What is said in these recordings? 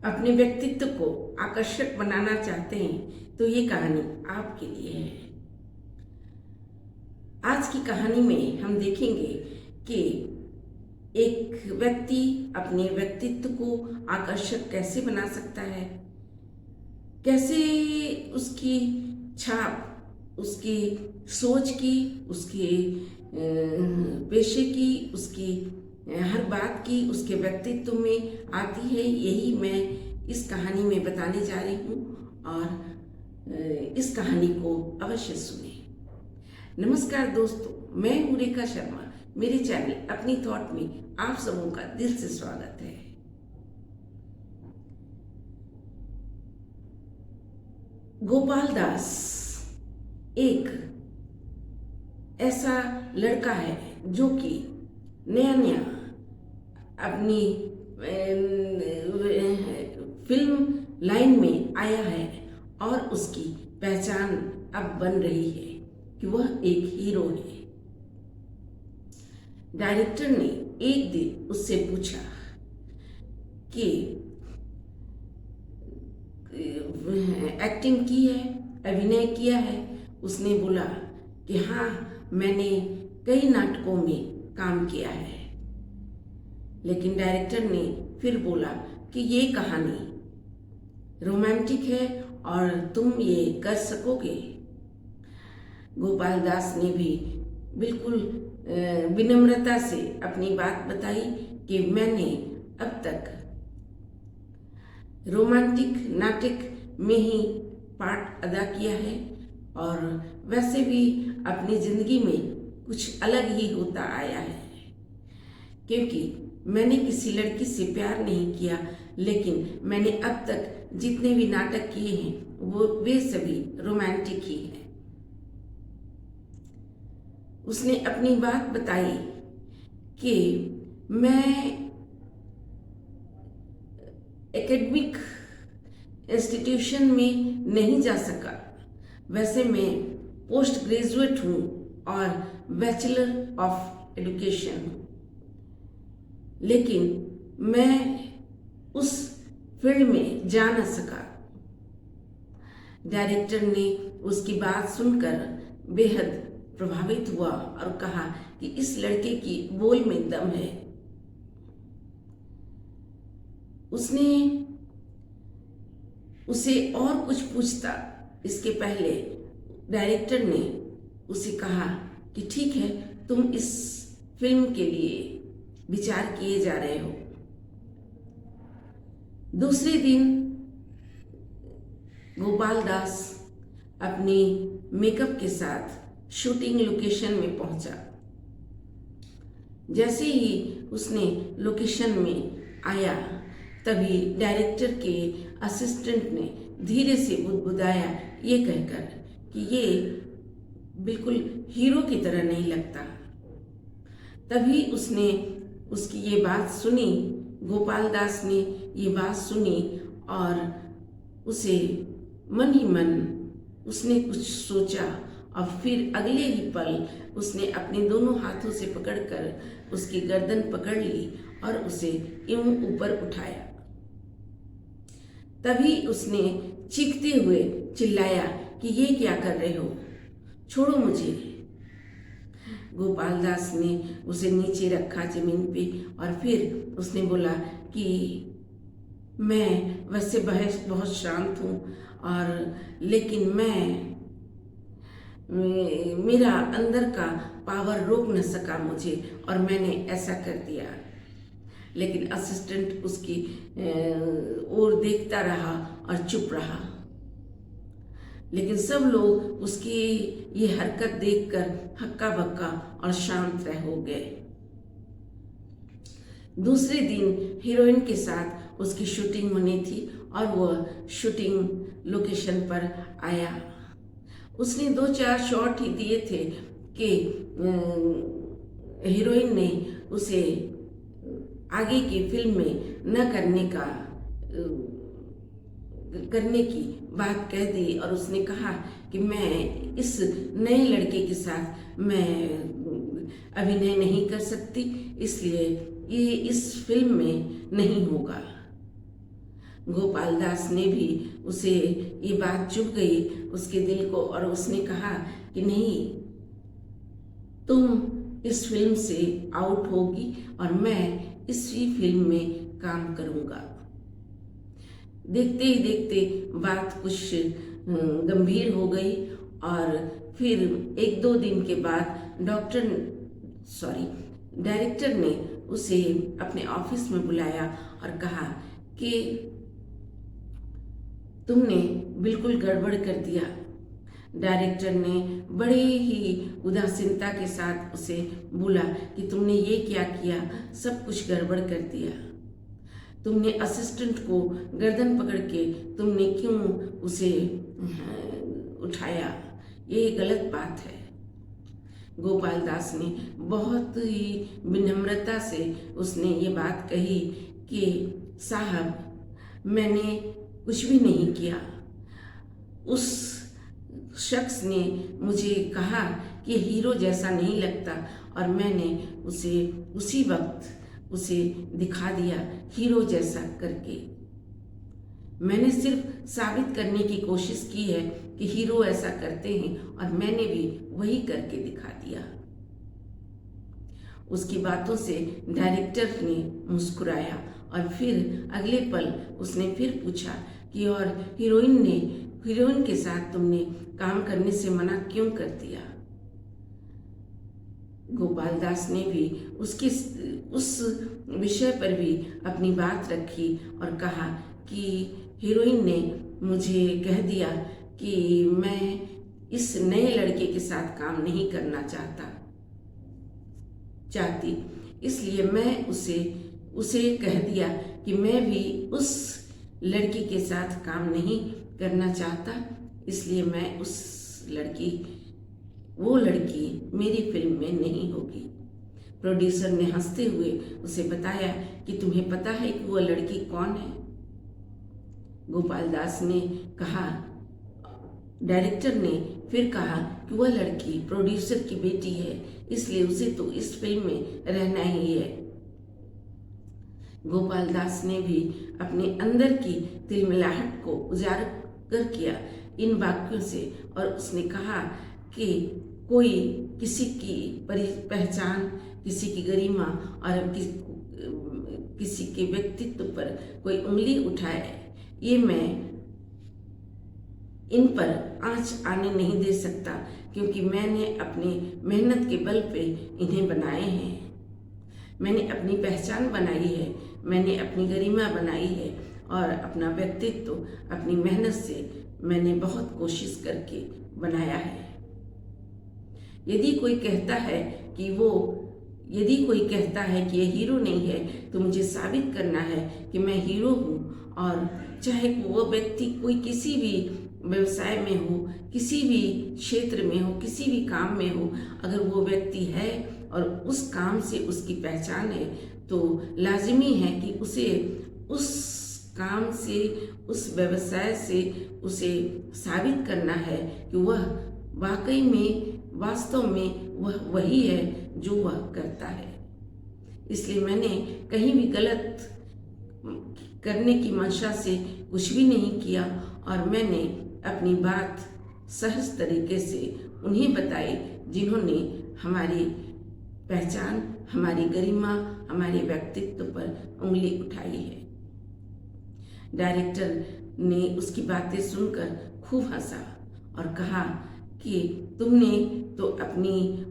अपने व्यक्तित्व को आकर्षक बनाना चाहते हैं तो ये कहानी आपके लिए है। आज की कहानी में हम देखेंगे कि एक व्यक्ति अपने व्यक्तित्व को आकर्षक कैसे बना सकता है, कैसे उसकी छाप उसकी सोच की, उसके पेशे की, उसकी हर बात की उसके व्यक्तित्व में आती है। यही मैं इस कहानी में बताने जा रही हूँ और इस कहानी को अवश्य सुने। नमस्कार दोस्तों, मैं हूँ रेखा शर्मा। मेरे चैनल अपनी थॉट में आप सबों का दिल से स्वागत है। गोपाल दास एक ऐसा लड़का है जो कि नया नया अपनी फिल्म लाइन में आया है और उसकी पहचान अब बन रही है कि वह एक हीरो है। डायरेक्टर ने एक दिन उससे पूछा कि एक्टिंग की है, अभिनय किया है। उसने बोला कि हाँ, मैंने कई नाटकों में काम किया है। लेकिन डायरेक्टर ने फिर बोला कि ये कहानी रोमांटिक है और तुम ये कर सकोगे। गोपाल दास ने भी बिल्कुल विनम्रता से अपनी बात बताई कि मैंने अब तक रोमांटिक नाटक में ही पार्ट अदा किया है और वैसे भी अपनी जिंदगी में कुछ अलग ही होता आया है, क्योंकि मैंने किसी लड़की से प्यार नहीं किया, लेकिन मैंने अब तक जितने भी नाटक किए हैं वे सभी रोमांटिक ही हैं। उसने अपनी बात बताई कि मैं एकेडमिक इंस्टीट्यूशन में नहीं जा सका। वैसे मैं पोस्ट ग्रेजुएट हूँ और बैचलर ऑफ एजुकेशन हूँ, लेकिन मैं उस फील्ड में जा न सका। डायरेक्टर ने उसकी बात सुनकर बेहद प्रभावित हुआ और कहा कि इस लड़के की बोल में दम है। उसने उसे और कुछ पूछता इसके पहले डायरेक्टर ने उसे कहा कि ठीक है, तुम इस फिल्म के लिए विचार किए जा रहे हो। दूसरे दिन गोपाल दास अपनी मेकअप के साथ शूटिंग लोकेशन में पहुंचा। जैसे ही उसने लोकेशन में आया तभी डायरेक्टर के असिस्टेंट ने धीरे से बुदबुदाया ये कहकर कि ये बिल्कुल हीरो की तरह नहीं लगता। तभी उसने उसकी ये बात सुनी, गोपाल दास ने ये बात सुनी और उसे मन ही मन उसने कुछ सोचा और फिर अगले ही पल उसने अपने दोनों हाथों से पकड़कर उसकी गर्दन पकड़ ली और उसे यूं ऊपर उठाया। तभी उसने चीखते हुए चिल्लाया कि ये क्या कर रहे हो, छोड़ो मुझे। गोपाल दास ने उसे नीचे रखा जमीन पे और फिर उसने बोला कि मैं वैसे बहुत शांत हूँ और लेकिन मेरा अंदर का पावर रोक न सका मुझे और मैंने ऐसा कर दिया। लेकिन असिस्टेंट उसकी ओर देखता रहा और चुप रहा। लेकिन सब लोग उसकी ये हरकत देखकर हक्का बक्का और शांत रह हो गए। दूसरे दिन हीरोइन के साथ उसकी शूटिंग होनी थी और वह शूटिंग लोकेशन पर आया। उसने 2-4 शॉट ही दिए थे कि हीरोइन ने उसे आगे की फिल्म में न करने की बात कह दी और उसने कहा कि मैं इस नए लड़के के साथ मैं अभिनय नहीं कर सकती, इसलिए ये इस फिल्म में नहीं होगा। गोपाल दास ने भी उसे ये बात चुभ गई उसके दिल को, और उसने कहा कि नहीं, तुम इस फिल्म से आउट होगी और मैं इसी फिल्म में काम करूँगा। देखते ही देखते बात कुछ गंभीर हो गई, और फिर 1-2 दिन के बाद डायरेक्टर ने उसे अपने ऑफिस में बुलाया और कहा कि तुमने बिल्कुल गड़बड़ कर दिया। डायरेक्टर ने बड़े ही उदासीनता के साथ उसे बोला कि तुमने ये क्या किया, सब कुछ गड़बड़ कर दिया। तुमने असिस्टेंट को गर्दन पकड़ के तुमने क्यों उसे उठाया, ये गलत बात है। गोपाल दास ने बहुत ही विनम्रता से उसने ये बात कही कि साहब, मैंने कुछ भी नहीं किया। उस शख्स ने मुझे कहा कि हीरो जैसा नहीं लगता, और मैंने उसे उसी वक्त उसे दिखा दिया हीरो जैसा करके। मैंने सिर्फ साबित करने की कोशिश की है कि हीरो ऐसा करते हैं, और मैंने भी वही करके दिखा दिया। उसकी बातों से डायरेक्टर ने मुस्कुराया, और फिर अगले पल उसने फिर पूछा कि और हीरोइन के साथ तुमने काम करने से मना क्यों कर दिया। गोपाल दास ने भी उस विषय पर भी अपनी बात रखी और कहा कि हीरोइन ने मुझे कह दिया कि मैं इस नए लड़के के साथ काम नहीं करना चाहती, इसलिए मैं उसे कह दिया कि मैं भी उस लड़की के साथ काम नहीं करना चाहता, इसलिए मैं वो लड़की मेरी फिल्म में नहीं होगी। प्रोड्यूसर ने हंसते हुए उसे बताया कि तुम्हें पता है कि वो लड़की कौन है। गोपाल दास ने कहा, डायरेक्टर ने फिर कहा कि वह लड़की प्रोड्यूसर की बेटी है, इसलिए उसे तो इस फिल्म में रहना ही है। गोपाल दास ने भी अपने अंदर की तिलमिलाहट को उजागर किया इन वाक्यों से, और उसने कहा कि कोई किसी की पहचान, किसी की गरिमा और किसी के व्यक्तित्व पर कोई उंगली उठाए, ये मैं इन पर आंच आने नहीं दे सकता, क्योंकि मैंने अपनी मेहनत के बल पे इन्हें बनाए हैं। मैंने अपनी पहचान बनाई है, मैंने अपनी गरिमा बनाई है, और अपना व्यक्तित्व अपनी मेहनत से मैंने बहुत कोशिश करके बनाया है। यदि कोई कहता है कि ये हीरो नहीं है, तो मुझे साबित करना है कि मैं हीरो हूँ, और चाहे वो व्यक्ति कोई किसी भी व्यवसाय में हो, किसी भी क्षेत्र में हो, किसी भी काम में हो, अगर वो व्यक्ति है और उस काम से उसकी पहचान है, तो लाजिमी है कि उसे उस काम से, उस व्यवसाय से उसे साबित करना है कि वह वाकई में, वास्तव में वह वही है जो वह करता है। इसलिए मैंने कहीं भी गलत करने की मंशा से कुछ भी नहीं किया, और मैंने अपनी बात सहज तरीके से उन्हें बताई जिन्होंने हमारी पहचान, हमारी गरिमा, हमारे व्यक्तित्व पर उंगली उठाई है। डायरेक्टर ने उसकी बातें सुनकर खूब हंसा और कहा कि तुमने तो अपनी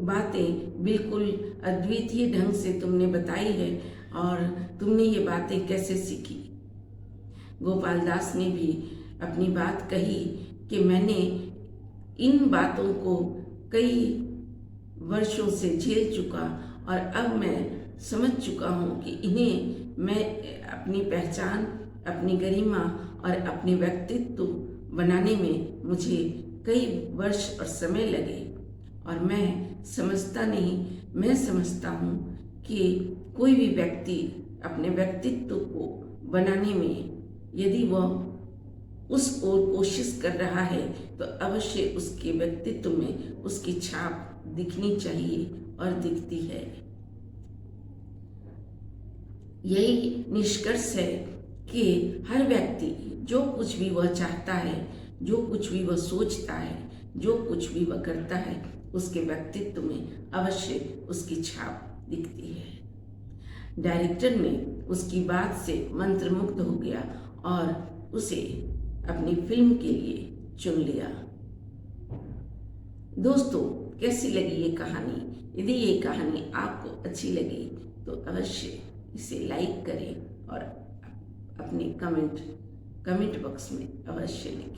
बातें बिल्कुल अद्वितीय ढंग से तुमने बताई है, और तुमने ये बातें कैसे सीखी। गोपाल दास ने भी अपनी बात कही कि मैंने इन बातों को कई वर्षों से झेल चुका, और अब मैं समझ चुका हूँ कि इन्हें मैं अपनी पहचान, अपनी गरिमा और अपने व्यक्तित्व बनाने में मुझे कई वर्ष और समय लगे, और मैं समझता हूँ कि कोई भी व्यक्ति अपने व्यक्तित्व को बनाने में यदि वह उस ओर कोशिश कर रहा है, तो अवश्य उसके व्यक्तित्व में उसकी छाप दिखनी चाहिए, और दिखती है। यही निष्कर्ष है कि हर व्यक्ति जो कुछ भी वह चाहता है, जो कुछ भी वह सोचता है, जो कुछ भी वह करता है, उसके व्यक्तित्व में अवश्य उसकी छाप दिखती है। डायरेक्टर ने उसकी बात से मंत्रमुग्ध हो गया और उसे अपनी फिल्म के लिए चुन लिया। दोस्तों, कैसी लगी ये कहानी? यदि ये कहानी आपको अच्छी लगी तो अवश्य इसे लाइक करें और अपने कमेंट बॉक्स में अवश्य लिखें।